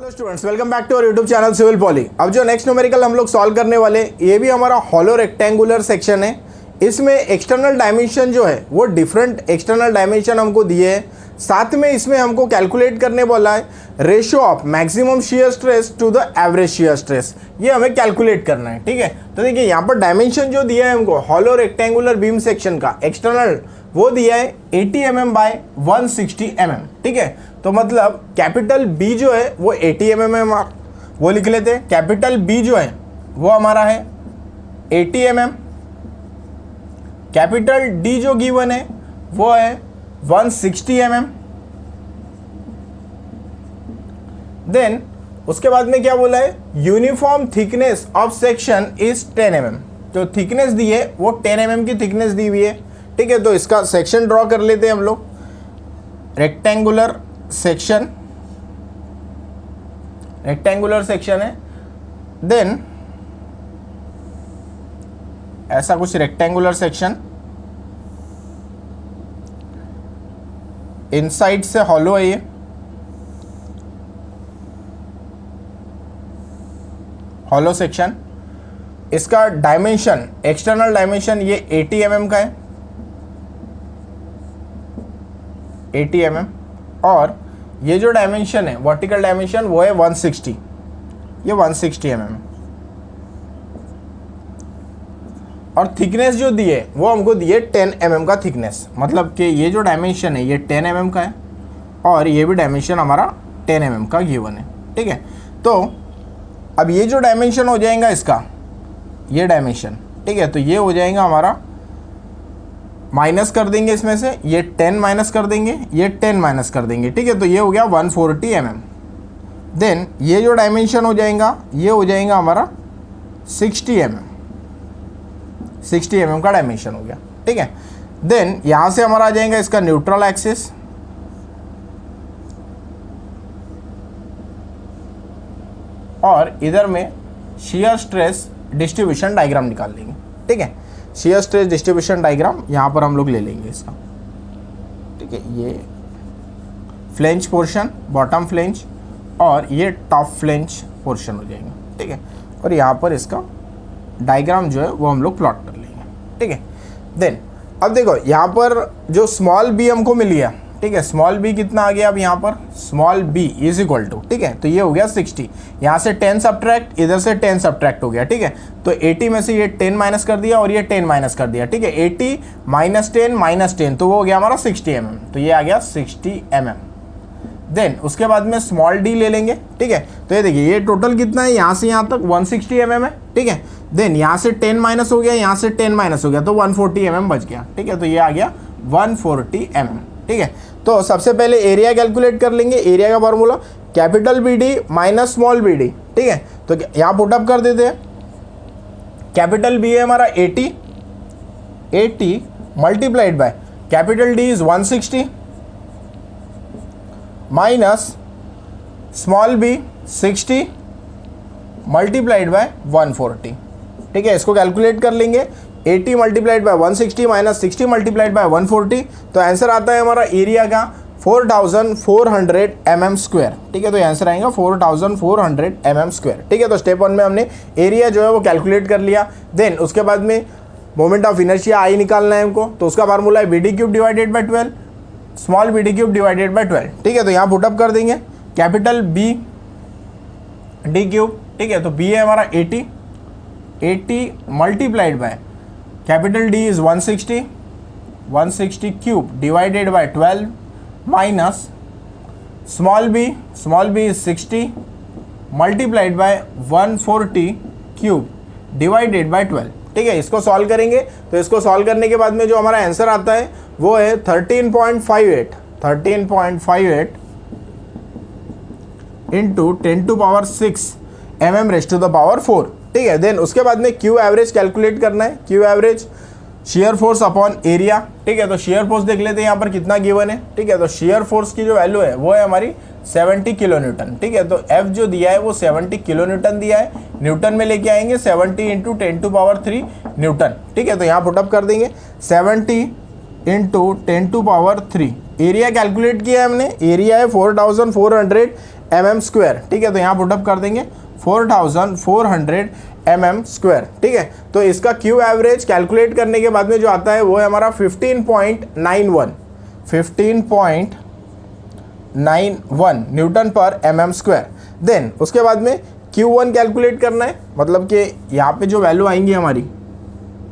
Hello students, welcome back to our YouTube channel Civil Poly. अब जो next numerical हम लोग सॉल्व करने वाले, ये भी हमारा हॉलो रेक्टेंगुलर सेक्शन है। इसमें एक्सटर्नल डायमेंशन जो है वो डिफरेंट एक्सटर्नल डायमेंशन हमको दिए हैं। साथ में इसमें हमको कैलकुलेट करने वाला है ratio of maximum shear stress to the average shear stress. ये हमें कैलकुलेट करना है, ठीक है। तो देखिए यहाँ पर डायमेंशन जो दिया है हमको हॉलो रेक्टेंगुलर बीम सेक्शन का एक्सटर्नल, वो दिया है 80 mm बाय 160 mm, ठीक है। तो मतलब कैपिटल बी जो है वो 80 mm है, वो लिख लेते हैं। कैपिटल बी जो है वो हमारा है 80 mm। कैपिटल डी जो गिवन है वो है 160 mm। देन उसके बाद में क्या बोला है, uniform thickness of section is 10 mm। जो थिकनेस दी है वो 10 mm की थिकनेस दी हुई है, ठीक है। तो इसका सेक्शन ड्रॉ कर लेते हैं हम लोग। रेक्टेंगुलर सेक्शन, रेक्टेंगुलर सेक्शन है। देन ऐसा कुछ रेक्टेंगुलर सेक्शन, इनसाइड से हॉलो है ये, हॉलो सेक्शन। इसका डायमेंशन, एक्सटर्नल डायमेंशन ये 80 mm का है, 80 mm। और ये जो डायमेंशन है वर्टिकल डायमेंशन वो है 160, ये 160 mm। और थिकनेस जो दी है वो हमको दी है 10 mm का थिकनेस। मतलब कि ये जो डायमेंशन है ये 10 mm का है और ये भी डायमेंशन हमारा 10 mm का गिवन है, ठीक है। तो अब ये जो डायमेंशन हो जाएगा इसका, ये डायमेंशन, ठीक है। तो ये हो जाएगा हमारा, माइनस कर देंगे इसमें से, ये 10 माइनस कर देंगे, ये 10 माइनस कर देंगे, ठीक है। तो ये हो गया 140 mm। देन ये जो डायमेंशन हो जाएगा ये हो जाएगा हमारा 60 mm, 60 mm का डायमेंशन हो गया, ठीक है। देन यहाँ से हमारा आ जाएगा इसका न्यूट्रल एक्सिस, और इधर में शियर स्ट्रेस डिस्ट्रीब्यूशन डायग्राम निकाल लेंगे, ठीक है। शियर स्ट्रेस डिस्ट्रीब्यूशन डायग्राम यहाँ पर हम लोग ले लेंगे इसका, ठीक है। ये फ्लेंज पोर्शन, बॉटम फ्लेंज, और ये टॉप फ्लेंज पोर्शन हो जाएंगे, ठीक है। और यहाँ पर इसका डायग्राम जो है वो हम लोग प्लॉट कर लेंगे, ठीक है। देन अब देखो यहाँ पर जो स्मॉल बी हमको मिल गया, ठीक है। स्मॉल बी कितना आ गया अब यहाँ पर, small b is equal to, ठीक है। तो ये हो गया 60, यहाँ से 10 सब्ट्रैक्ट, इधर से 10 सब्ट्रैक्ट हो गया, ठीक है। तो 80 में से ये 10 माइनस कर दिया और ये 10 माइनस कर दिया, ठीक है। 80 माइनस 10 तो वो हो गया हमारा 60 mm। तो ये आ गया 60 mm। देन उसके बाद में स्मॉल डी ले लेंगे, ठीक है। तो ये देखिए ये टोटल कितना है, यहाँ से यहाँ तक 160 mm है, ठीक है। देन यहाँ से 10 माइनस हो गया, यहाँ से 10 माइनस हो गया, तो 140 mm बच गया, ठीक है। तो ये आ गया 140 mm, ठीक है। तो सबसे पहले एरिया कैलकुलेट कर लेंगे। एरिया का formula capital B D minus small b d, ठीक है। तो यहाँ पुटअप कर देते हैं। कैपिटल बी है हमारा 80 multiplied by capital D is 160 minus small b 60 multiplied by 140, ठीक है। इसको कैलकुलेट कर लेंगे। 80 multiplied by 160 minus 60 multiplied by 140, तो आंसर आता है हमारा एरिया का 4400 mm स्क्वायर, ठीक है। तो आंसर आएगा 4400 mm स्क्वायर, ठीक है। तो स्टेप 1 में हमने एरिया जो है वो कैलकुलेट कर लिया। देन उसके बाद में मोमेंट ऑफ इनर्शिया आई निकालना है हमको, तो उसका फार्मूला है BD cube divided by 12, small BD cube divided by 12, ठीक है। तो यहाँ पुटअप कर देंगे कैपिटल बी डी क्यूब, ठीक है। तो बी है हमारा 80 multiplied by capital D is 160 cube divided by 12 minus small b is 60 multiplied by 140 cube divided by 12, ठीक है। इसको सॉल्व करेंगे, तो इसको सॉल्व करने के बाद में जो हमारा आंसर आता है वो है 13.58 into 10⁶ mm raise to the power 4, ठीक है। देन उसके बाद में क्यू एवरेज कैलकुलेट करना है। Q average shear force upon area, ठीक है। तो शेयर फोर्स देख लेते हैं यहाँ पर कितना गिवन है, ठीक है। तो शेयर फोर्स की जो वैल्यू है वो है हमारी 70 किलो न्यूटन, ठीक है। तो एफ जो दिया है वो 70 किलो न्यूटन दिया है, न्यूटन में लेके आएंगे 70 इंटू 10⁻³ न्यूटन, ठीक है। तो यहाँ पुटअप कर देंगे 70 इंटू 10⁻³ एरिया कैलकुलेट किया है हमने, एरिया है 4400 mm स्क्वायर, ठीक है। तो यहाँ पुटअप कर देंगे 4400 mm स्क्वायर, ठीक है। तो इसका क्यू एवरेज कैलकुलेट करने के बाद में जो आता है वो है हमारा 15.91 न्यूटन पर mm स्क्वायर। देन उसके बाद में Q1 कैलकुलेट करना है, मतलब कि यहाँ पे जो वैल्यू आएंगी हमारी,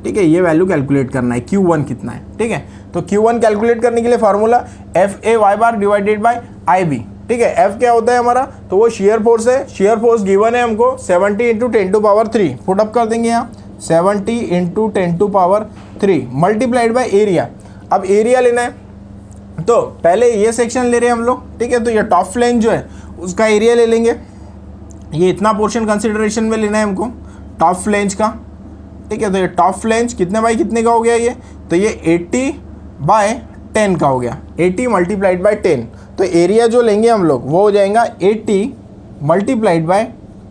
ठीक है, ये वैल्यू कैलकुलेट करना है Q1 कितना है, ठीक है। तो Q1 कैलकुलेट करने के लिए फार्मूला FA y बार डिवाइडेड बाय IB, ठीक है। F क्या होता है हमारा, तो वो शेयर फोर्स है। शेयर फोर्स गिवन है हमको 70 इंटू 10⁻3, पुटअप कर देंगे यहाँ 70 इंटू 10⁻3 मल्टीप्लाइड बाय एरिया। अब एरिया लेना है, तो पहले ये सेक्शन ले रहे हैं हम लोग, ठीक है। तो ये टॉप फ्लैंज जो है उसका एरिया ले लेंगे, ये इतना पोर्शन कंसिडरेशन में लेना है हमको टॉप फ्लैंज का, ठीक है। तो ये टॉप फ्लैंज कितने बाई कितने का हो गया ये, तो ये 80/10 का हो गया, 80 मल्टीप्लाइड बाय 10। तो एरिया जो लेंगे हम लोग वो हो जाएगा 80 मल्टीप्लाइड बाय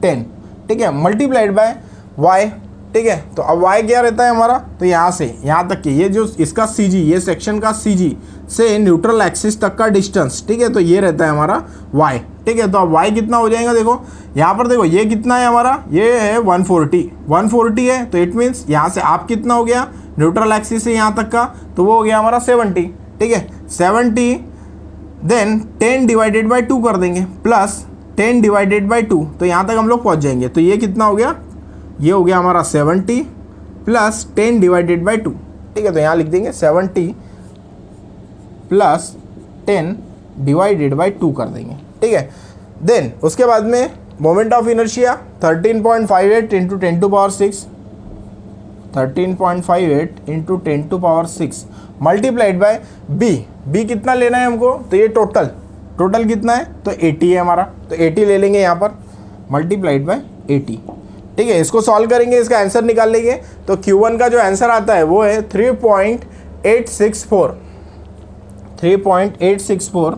10, ठीक है, मल्टीप्लाइड बाय y, ठीक है। तो अब y क्या रहता है हमारा, तो यहाँ से यहाँ तक के ये जो इसका CG, ये सेक्शन का CG से न्यूट्रल एक्सिस तक का डिस्टेंस, ठीक है। तो ये रहता है हमारा y, ठीक है। तो अब y कितना हो जाएगा, देखो यहाँ पर देखो ये कितना है हमारा, ये है 140 है। तो इट मीन्स यहाँ से आप कितना हो गया न्यूट्रल एक्सिस से यहाँ तक का, तो वो हो गया हमारा 70, ठीक है 70। देन 10 डिवाइडेड बाई 2 कर देंगे, प्लस 10 डिवाइडेड बाई 2, तो यहाँ तक हम लोग पहुँच जाएंगे। तो ये कितना हो गया, ये हो गया हमारा 70 प्लस 10 डिवाइडेड बाई 2, ठीक है। तो यहाँ लिख देंगे 70 प्लस 10 डिवाइडेड बाई 2 कर देंगे, ठीक है। देन उसके बाद में moment of inertia 13.58 into 10⁻6, 13.58 into 10⁻6 multiplied by B कितना लेना है हमको, तो ये टोटल कितना है, तो 80 है हमारा। तो 80 ले लेंगे यहाँ पर मल्टीप्लाइड बाय 80, ठीक है। इसको सॉल्व करेंगे, इसका आंसर निकाल लेंगे। तो Q1 का जो आंसर आता है वो है 3.864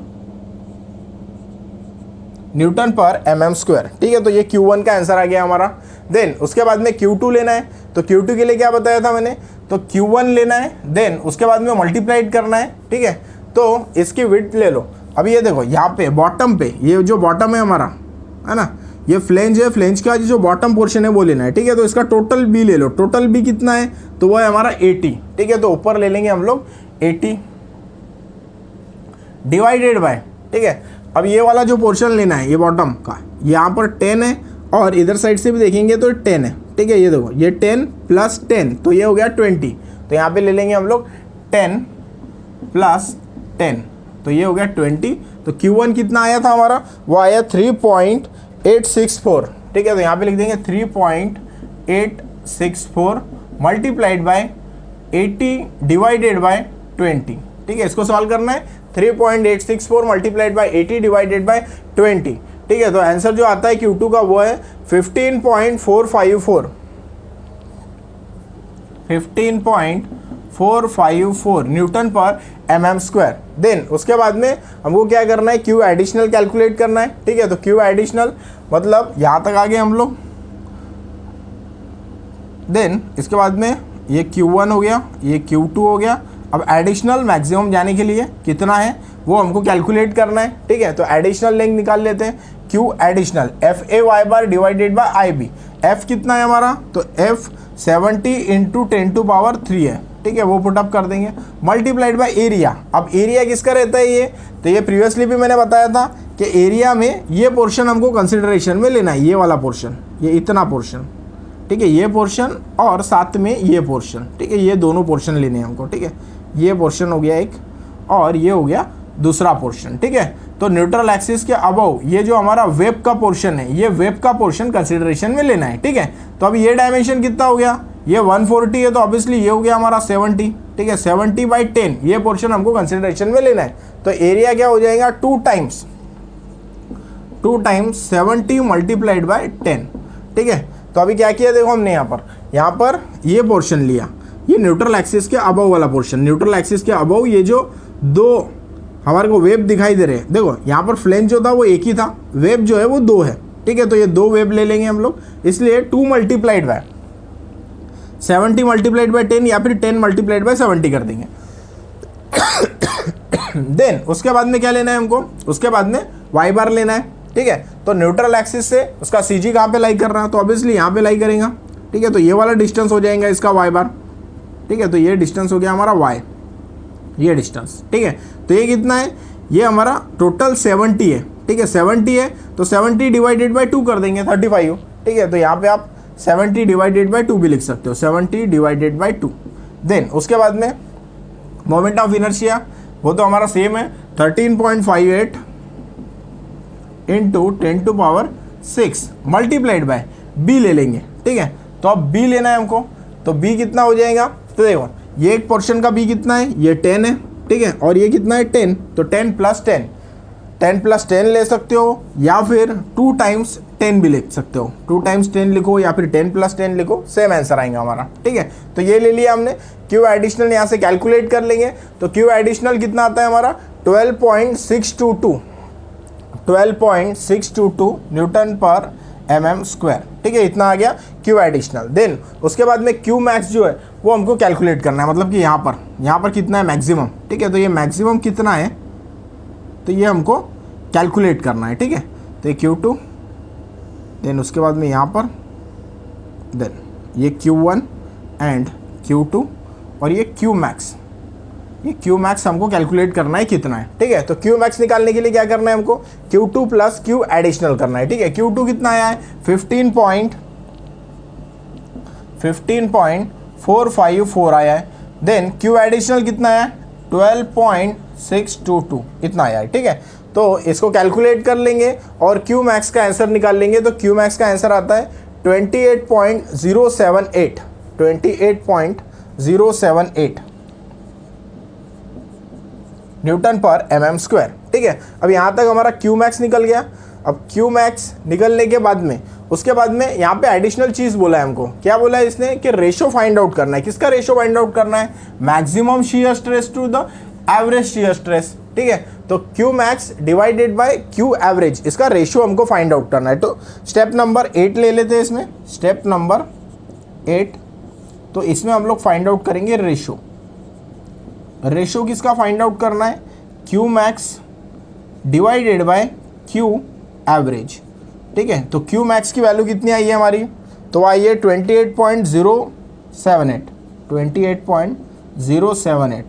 न्यूटन पर mm स्क्वायर, ठीक है। तो ये Q1 का आंसर आ गया हमारा। देन उसके बाद में Q2 लेना है, तो Q2 के लिए क्या बताया था मैंने, तो Q1 लेना है, देन उसके बाद में मल्टीप्लाइड करना है, ठीक है। तो इसकी विड्थ ले लो। अब ये देखो यहाँ पे बॉटम पे, ये जो बॉटम है हमारा, है ना, ये फ्लेंज है, फ्लेंज का जो बॉटम पोर्शन है वो लेना है, ठीक है। तो इसका टोटल बी ले लो, टोटल बी कितना है, तो वो है हमारा 80, ठीक है। तो ऊपर ले लेंगे हम लोग 80 डिवाइडेड बाय, ठीक है। अब ये वाला जो पोर्शन लेना है ये बॉटम का, यहाँ पर 10 है और इधर साइड से भी देखेंगे तो 10 है, ठीक है। ये देखो ये 10 प्लस 10, तो ये हो गया 20। तो यहाँ पे ले लेंगे हम लोग 10 प्लस 10, तो ये हो गया 20। तो Q1 कितना आया था हमारा, वो आया 3.864, ठीक है। तो यहाँ पे लिख देंगे 3.864 मल्टीप्लाइड बाय 80 डिवाइडेड बाय 20, ठीक है। इसको सॉल्व करना है, 3.864 मल्टीप्लाइड बाय 80 डिवाइडेड बाय 20, ठीक है। तो आंसर जो आता है Q2 का वो है 15.454 न्यूटन पर mm स्क्वायर। देन उसके बाद में हमको क्या करना है, Q एडिशनल कैलकुलेट करना है, ठीक है। तो Q एडिशनल मतलब यहाँ तक आ गए हम लोग। देन इसके बाद में ये Q1 हो गया, ये Q2 हो गया। अब एडिशनल मैक्सिमम जाने के लिए कितना है वो हमको कैलकुलेट करना है, ठीक है। तो एडिशनल लेंथ निकाल लेते हैं, Q एडिशनल FA y बार डिवाइडेड बाय IB। F कितना है हमारा, तो F 70 इंटू 10⁻3 है, ठीक है। वो पुटअप कर देंगे मल्टीप्लाइड बाय एरिया। अब एरिया किसका रहता है ये, तो ये प्रीवियसली भी मैंने बताया था कि एरिया में ये पोर्शन हमको कंसिडरेशन में लेना है, ये वाला पोर्शन, ये इतना पोर्शन, ठीक है, ये पोर्शन और साथ में ये पोर्शन, ठीक है। ये दोनों पोर्शन लेने हैं हमको, ठीक है। ये पोर्शन हो गया एक और ये हो गया दूसरा पोर्शन, ठीक है। तो न्यूट्रल एक्सिस के अबव ये जो हमारा वेब का पोर्शन है, ये वेब का पोर्शन कंसिडरेशन में लेना है, ठीक है। तो अब ये डायमेंशन कितना हो गया, ये 140 है, तो ऑब्वियसली ये हो गया हमारा 70, ठीक है। 70/10 ये पोर्शन हमको कंसिडरेशन में लेना है। तो एरिया क्या हो जाएगा, 2 टाइम्स 70 मल्टीप्लाइड बाय 10, ठीक है। तो अभी क्या किया देखो हमने यहाँ पर ये पोर्शन लिया, ये न्यूट्रल एक्सिस के अबव वाला पोर्शन, न्यूट्रल एक्सिस के अबव ये जो दो हमारे को वेब दिखाई दे रहे हैं, देखो यहाँ पर फ्लेंज जो था वो एक ही था, वेब जो है वो 2 है, ठीक है। तो ये 2 वेब ले लेंगे हम लोग, इसलिए 2 मल्टीप्लाइड बाय 70 मल्टीप्लाइड बाय 10 या फिर 10 मल्टीप्लाइड बाय 70 कर देंगे। देन उसके बाद में क्या लेना है हमको, उसके बाद में y बार लेना है, ठीक है। तो न्यूट्रल एक्सिस से उसका सी जी कहाँ पे लाई कर रहा है, तो ऑब्वियसली यहाँ पे लाई करेगा, ठीक है। तो ये वाला डिस्टेंस हो जाएगा इसका वाई बार, ठीक है। तो ये डिस्टेंस हो गया हमारा वाई, ये डिस्टेंस, ठीक है। तो ये कितना है, ये हमारा टोटल 70 है, ठीक है। 70 है तो 70 डिवाइडेड बाई 2 कर देंगे 35, ठीक है। तो यहाँ पे आप 70 डिवाइडेड बाई 2 भी लिख सकते हो, 70 डिवाइडेड बाई 2। देन उसके बाद में मोमेंट ऑफ इनर्शिया, वो तो हमारा सेम है 13.58 इंटू 10⁻6 मल्टीप्लाइड बाय बी ले लेंगे, ठीक है। तो अब बी लेना है हमको, तो बी कितना हो जाएगा, तो देखो ये एक पोर्शन का बी कितना है, ये 10 है, ठीक है। और ये कितना है 10, तो 10 + 10, 10 + 10 ले सकते हो, या फिर 2 × 10 भी लिख सकते हो, 2 × 10 लिखो या फिर 10 + 10 लिखो, सेम आंसर आएगा हमारा, ठीक है। तो ये ले लिया हमने। क्यू एडिशनल यहाँ से कैलकुलेट कर लेंगे, तो क्यू एडिशनल कितना आता है हमारा 12.622 न्यूटन पर mm², ठीक है। इतना आ गया क्यू एडिशनल। देन उसके बाद में क्यू मैक्स जो है वो हमको कैलकुलेट करना है, मतलब कि यहाँ पर कितना है मैक्सिमम, ठीक है। तो ये मैक्सिमम कितना है, तो ये हमको कैलकुलेट करना है, ठीक है। तो ये Q2, देन उसके बाद में यहाँ पर देन ये Q1 एंड Q2 और ये Q मैक्स, ये Q मैक्स हमको कैलकुलेट करना है कितना है, ठीक है। तो Q मैक्स निकालने के लिए क्या करना है हमको, Q2 + Q एडिशनल करना है, ठीक है। Q2 कितना आया है 15.454 आया है। देन Q एडिशनल कितना आया 12.622 इतना आया है, ठीक है। तो इसको कैलकुलेट कर लेंगे और Q मैक्स का आंसर निकाल लेंगे। तो Q मैक्स का आंसर आता है 28.078 न्यूटन पर mm², ठीक है। अब यहाँ तक हमारा Q मैक्स निकल गया। अब Q मैक्स निकलने के बाद में उसके बाद में यहाँ पे एडिशनल चीज़ बोला है हमको, क्या बोला है इसने कि रेशो फाइंड आउट करना है। किसका रेशो फाइंड आउट करना है, maximum shear stress to the average shear stress, ठीक है। तो Q max divided by Q average, इसका रेशो हमको फाइंड आउट करना है। तो स्टेप नंबर 8 ले लेते हैं इसमें, स्टेप नंबर 8। तो इसमें हम लोग फाइंड आउट करेंगे रेशो। रेशो किसका फाइंड आउट करना है, Q max divided by Q average, ठीक है। तो Q मैक्स की वैल्यू कितनी आई है हमारी, तो आई है 28.078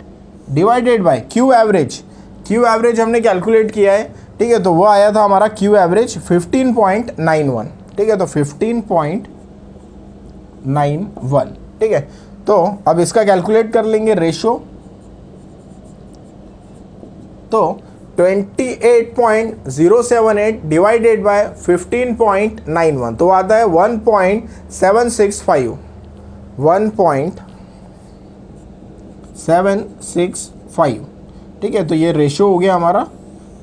divided by Q average. Q average हमने कैलकुलेट किया है, ठीक है। तो वो आया था हमारा Q एवरेज 15.91, ठीक है। तो 15.91, ठीक है। तो अब इसका कैलकुलेट कर लेंगे रेशो। तो 28.078 डिवाइडेड बाय 15.91, तो आता है 1.765, 1.765, ठीक है। तो ये रेशो हो गया हमारा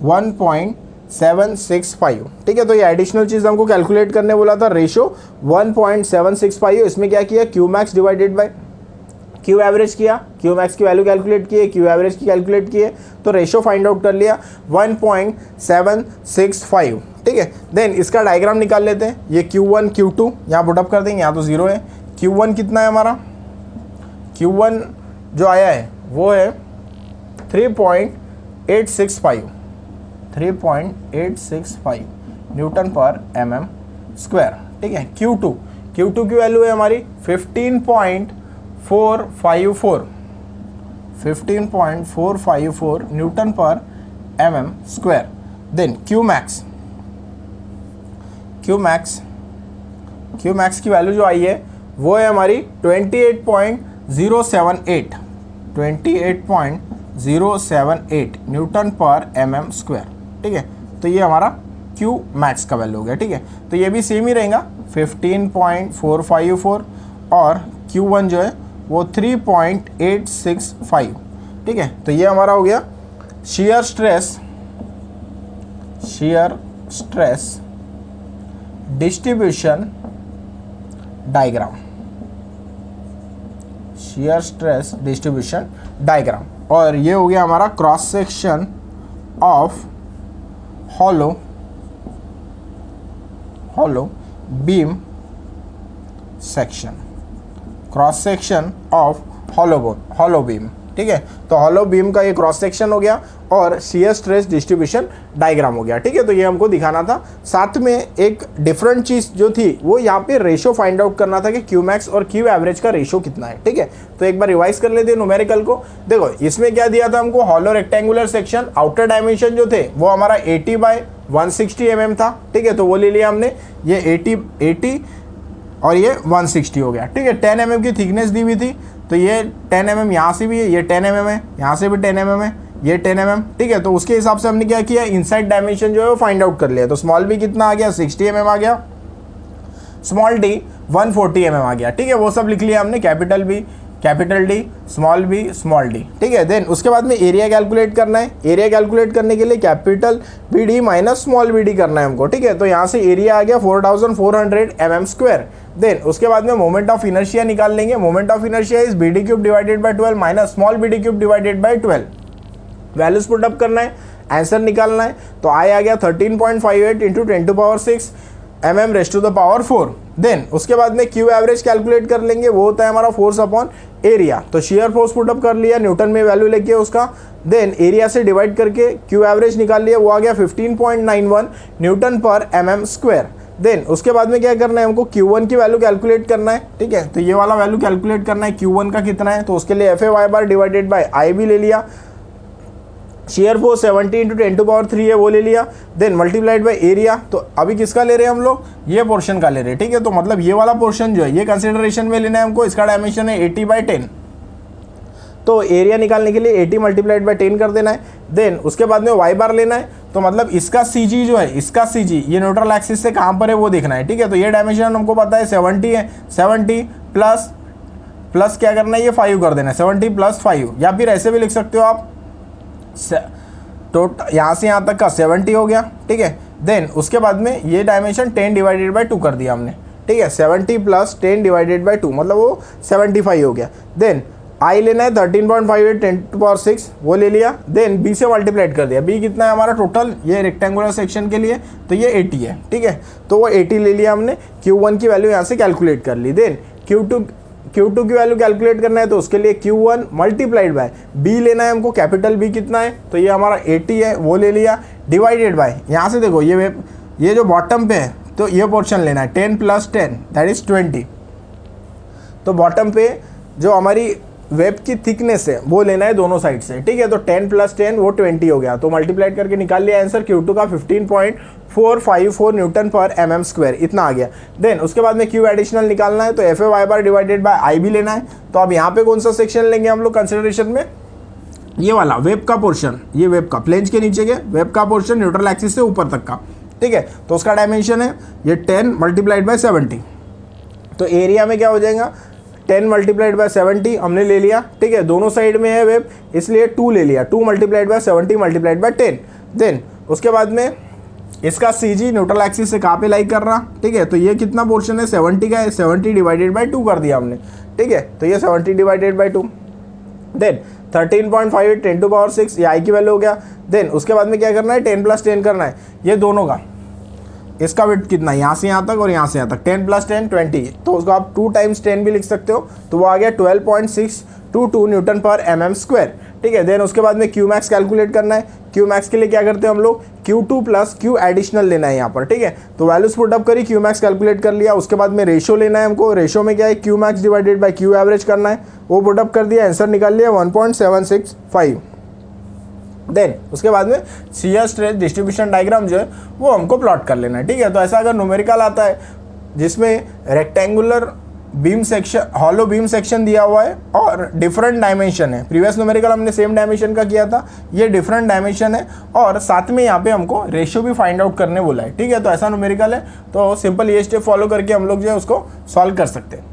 1.765, ठीक है। तो ये एडिशनल चीज़ हमको कैलकुलेट करने बोला था, रेशो 1.765। इसमें क्या किया, Q max divided by Q average किया, Q मैक्स की वैल्यू कैलकुलेट किए, Q एवरेज की कैलकुलेट किए, तो रेशो फाइंड आउट कर लिया 1.765, ठीक है। देन इसका डायग्राम निकाल लेते हैं। ये Q1 Q2 यहाँ पुटअप कर देंगे, यहाँ तो 0 है। Q1 कितना है हमारा, Q1 जो आया है वो है 3.865 न्यूटन पर mm², ठीक है। Q2 की वैल्यू है हमारी 15.454 न्यूटन पर mm²। देन Q मैक्स की वैल्यू जो आई है वो है हमारी 28.078 न्यूटन पर mm², ठीक है। तो ये हमारा Q मैक्स का वैल्यू हो गया, ठीक है। तो ये भी सेम ही रहेगा 15.454 और Q1 जो है वो 3.865, ठीक है। तो ये हमारा हो गया shear stress distribution diagram, shear stress distribution diagram. और ये हो गया हमारा cross section of hollow beam section, cross section of hollow beam, ठीक है। तो हॉलो बीम का ये क्रॉस सेक्शन हो गया और शियर स्ट्रेस डिस्ट्रीब्यूशन डायग्राम हो गया, ठीक है। तो ये हमको दिखाना था। साथ में एक डिफरेंट चीज़ जो थी वो यहाँ पे रेशो फाइंड आउट करना था कि क्यू मैक्स और क्यू एवरेज का रेशो कितना है, ठीक है। तो एक बार रिवाइज कर लेते हैं न्यूमेरिकल को। देखो इसमें क्या दिया था हमको, hollow rectangular section, outer dimension जो थे वो हमारा 80/160 mm था, ठीक है। तो वो ले लिया हमने, ये 80 और ये 160 हो गया, ठीक है। 10 mm की थिकनेस दी हुई थी, तो ये 10 mm यहाँ से भी है, ये 10 mm है, यहाँ से भी 10 mm है, ये 10 mm, ठीक है। तो उसके हिसाब से हमने क्या किया, इनसाइड डायमेंशन जो है वो फाइंड आउट कर लिया। तो स्मॉल बी कितना आ गया, 60 mm आ गया, स्मॉल डी 140 mm आ गया, ठीक है। वो सब लिख लिया हमने, capital B, capital D, small b, small d, ठीक है। देन उसके बाद में एरिया कैलकुलेट करना है। एरिया कैलकुलेट करने के लिए capital B D minus small b d करना है हमको, ठीक है। तो यहाँ से एरिया आ गया 4400 mm स्क्वायर। देन उसके बाद में मोमेंट ऑफ इनर्शिया निकाल लेंगे। Moment of inertia is B D cube divided by 12 minus small b D cube divided by 12। Values put up करना है, आंसर निकालना है। तो आई आ गया 13.58 into 10⁶ mm raised to the power 4। Then उसके बाद में क्यू एवरेज कैलकुलेट कर लेंगे, वो होता है हमारा फोर्स अपॉन एरिया। तो शियर फोर्स पुट अप कर लिया, न्यूटन में वैल्यू लेके उसका। देन एरिया से डिवाइड करके क्यू एवरेज निकाल लिया, वो आ गया 15.91 न्यूटन पर mm स्क्वायर। देन उसके बाद में क्या करना है, हमको Q1 की वैल्यू कैलकुलेट करना है, ठीक है। तो ये वाला वैल्यू कैलकुलेट करना है, Q1 का कितना है। तो उसके लिए FA y बार डिवाइडेड बाई आई भी ले लिया। शेयर फोर्स 70 इंटू 10⁻³ है, वो ले लिया। Then multiplied by area. तो अभी किसका ले रहे हैं हम लोग, ये पोर्शन का ले रहे हैं, ठीक है। तो मतलब ये वाला पोर्शन जो है ये कंसिडरेशन में लेना है हमको। इसका डायमेंशन है 80/10। तो एरिया निकालने के लिए 80 मल्टीप्लाइड बाई 10 कर देना है। देन उसके बाद में वाई बार लेना है। तो मतलब इसका सी जी जो है, इसका सी जी ये न्यूट्रल एक्सिस से कहाँ पर है वो देखना है, ठीक है। तो ये डायमेंशन हमको पता है 70 है, 70 प्लस क्या करना है, ये 5 कर देना है, 70 + 5। या फिर ऐसे भी लिख सकते हो आप, टोटल यहाँ से यहाँ तक का 70 हो गया, ठीक है। देन उसके बाद में ये डायमेंशन 10 डिवाइडेड बाई 2 कर दिया हमने, ठीक है। 70 + 10 डिवाइडेड बाई 2 मतलब वो 75 हो गया। देन आई लेना है 13.58 10⁶, वो ले लिया। देन बी से मल्टीप्लाइड कर दिया। बी कितना है हमारा टोटल, ये रेक्टेंगुलर सेक्शन के लिए तो ये 80 है, ठीक है। तो वो 80 ले लिया हमने। Q1 की वैल्यू यहाँ से कैलकुलेट कर ली। देन Q2 की वैल्यू कैलकुलेट करना है, तो उसके लिए Q1 मल्टीप्लाइड बाय बी लेना है हमको। कैपिटल बी कितना है, तो ये हमारा 80 है, वो ले लिया। डिवाइडेड बाय यहाँ से देखो ये जो बॉटम पे है तो ये पोर्शन लेना है, 10 + 10 दैट इज 20। तो बॉटम पे जो हमारी वेब की थिकनेस है वो लेना है दोनों साइड से, ठीक है। तो 10 + 10 वो 20 हो गया। तो मल्टीप्लाइड करके निकाल लिया आंसर। Q2 का 15.454 न्यूटन पर mm स्क्वायर, इतना आ गया। देन उसके बाद में Q एडिशनल निकालना है, तो FA y बार डिवाइडेड बाय आई भी लेना है। तो अब यहाँ पे कौन सा सेक्शन लेंगे हम लोग कंसिडरेशन में, ये वाला वेब का पोर्शन, ये वेब का प्लेन्स के नीचे के वेब का पोर्शन न्यूट्रल एक्सिस से ऊपर तक का, ठीक है। तो उसका डायमेंशन है ये 10 मल्टीप्लाइड बाय 70। तो एरिया में क्या हो जाएगा, 10 मल्टीप्लाइड बाय 70 हमने ले लिया, ठीक है। दोनों साइड में है वेब इसलिए 2 ले लिया, 2 multiplied by 70 multiplied by 10। Then उसके बाद में इसका सी जी न्यूट्रल एक्सिस से कहाँ पे लाइक कर रहा, ठीक है। तो ये कितना पोर्शन है, 70 का है, 70 डिवाइडेड बाई 2 कर दिया हमने, ठीक है। तो ये 70 डिवाइडेड बाई 2। देन 13.58 10⁻⁶ ये आई की वैल्यू हो गया। देन उसके बाद में क्या करना है, 10 + 10 करना है ये दोनों का। इसका वेट कितना है, यहाँ से यहाँ तक और यहाँ से यहाँ तक, 10 + 10 20। तो उसको आप 2 × 10 भी लिख सकते हो। तो वो आ गया 12.622 न्यूटन पर mm स्क्वायर, ठीक है। देन उसके बाद में Q मैक्स कैलकुलेट करना है। Q मैक्स के लिए क्या करते हैं हम लोग, Q2 + Q एडिशनल लेना है यहाँ पर, ठीक है। तो वैल्यूज पुट अप करी, Q मैक्स कैलकुलेट कर लिया। उसके बाद में रेशो लेना है हमको। रेशो में क्या है, Q max divided by Q average करना है, वो पुट अप कर दिया, आंसर निकाल लिया 1.765। देन उसके बाद में शियर स्ट्रेस डिस्ट्रीब्यूशन डायग्राम जो है वो हमको प्लॉट कर लेना है, ठीक है। तो ऐसा अगर न्यूमेरिकल आता है जिसमें rectangular beam section, hollow beam section दिया हुआ है और डिफरेंट डायमेंशन है, प्रीवियस न्यूमेरिकल हमने सेम डायमेंशन का किया था, ये डिफरेंट डायमेंशन है और साथ में यहाँ पे हमको रेशियो भी फाइंड आउट करने बोला है, ठीक है। तो ऐसा न्यूमेरिकल है, तो सिंपल ये स्टेप फॉलो करके हम लोग जो है उसको सॉल्व कर सकते हैं।